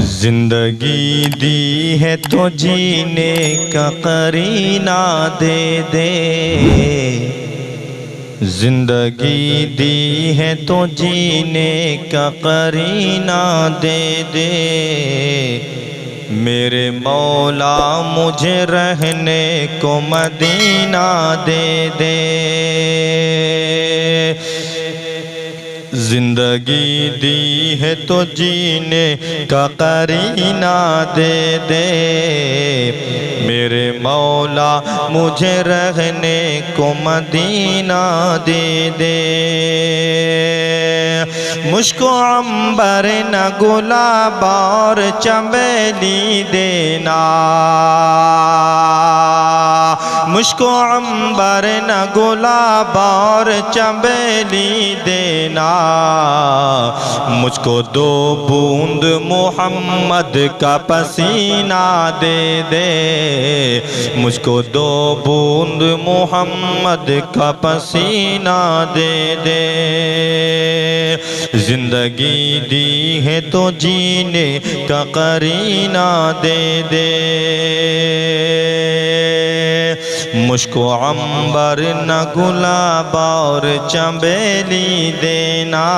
زندگی دی ہے تو جینے کا قرینہ دے دے، زندگی دی ہے تو جینے کا قرینہ دے دے، میرے مولا مجھے رہنے کو مدینہ دے دے۔ زندگی دی ہے تو جینے کا قرینہ دے دے، میرے مولا مجھے رہنے کو مدینہ دے دے۔ مجھ کو عنبر نہ گلاب اور چنبیلی دینا، مجھ کو عنبر نہ گلاب اور چنبیلی دینا، مجھ کو دو بوند محمد کا پسینہ دے دے، مجھ کو دو بوند محمد کا پسینہ دے دے۔ زندگی دی ہے تو جینے کا قرینہ دے دے، مجھ کو عنبر نہ گلاب اور چنبیلی دینا،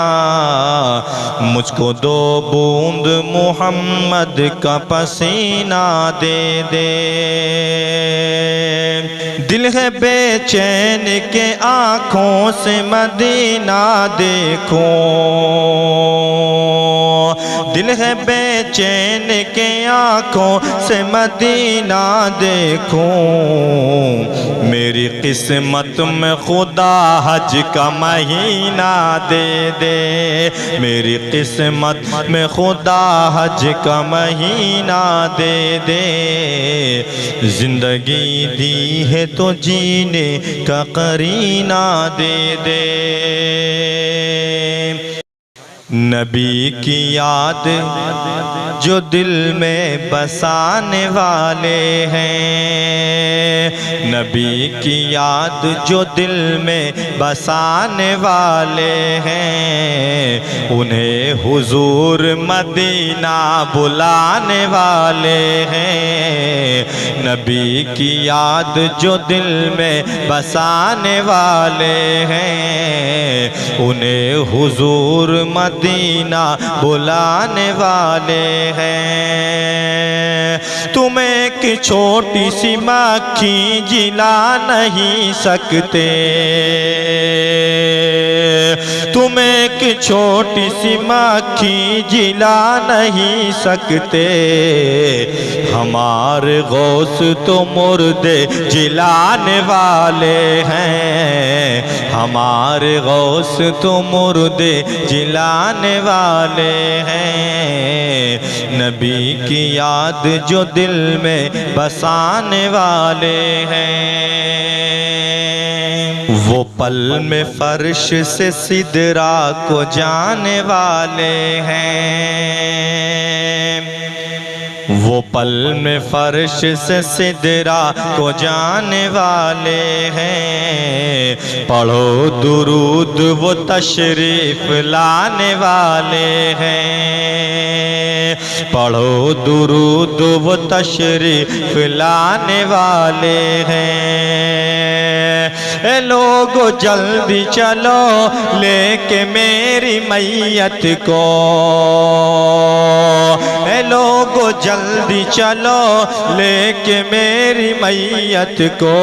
مجھ کو دو بوند محمد کا پسینہ دے دے۔ دل ہے بے چین کہ آنکھوں سے مدینہ دیکھوں، دل ہے بے چین کہ آنکھوں سے مدینہ دیکھوں، میری قسمت میں خدا حج کا مہینہ دے دے، میری قسمت میں خدا حج کا مہینہ دے دے۔ زندگی دی ہے تو جینے کا قرینہ دے دے۔ نبی کی یاد جو دل میں بسانے والے ہیں، نبی کی یاد جو دل میں بسانے والے ہیں، انہیں حضور مدینہ بلانے والے ہیں۔ نبی کی یاد جو دل میں بسانے والے ہیں، انہیں حضور مدینہ بلانے والے ہیں۔ تم ایک چھوٹی سی مکھی جلا نہیں سکتے، تم ایک چھوٹی سی مکھی جلا نہیں سکتے، ہمارے غوث تو مردے جلانے والے ہیں، ہمارے غوث تو مردے جلانے والے ہیں۔ نبی کی یاد جو دل میں بسانے والے ہیں، وہ پل میں فرش سے سدرا کو جانے والے ہیں، وہ پل میں فرش سے سدرا کو جانے والے ہیں۔ پڑھو درود وہ تشریف لانے والے ہیں، پڑھو درود وہ تشریف لانے والے ہیں۔ اے لوگو جلدی چلو لے کے میری میت کو، اے لوگو جلدی چلو لے کے میری میت کو،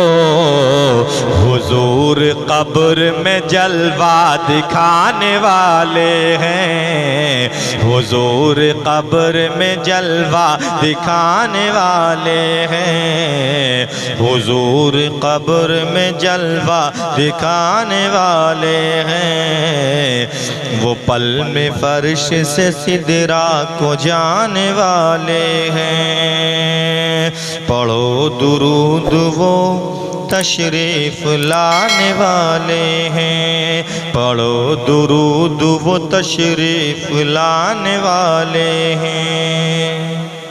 حضور قبر میں جلوہ دکھانے والے ہیں، حضور قبر میں جلوہ دکھانے والے ہیں، حضور قبر میں جلوہ دکھانے والے ہیں۔ وہ پل میں فرش سے سدرا کو جانے والے ہیں، پڑھو درود وہ تشریف لانے والے ہیں، پڑھو درود وہ تشریف لانے والے ہیں۔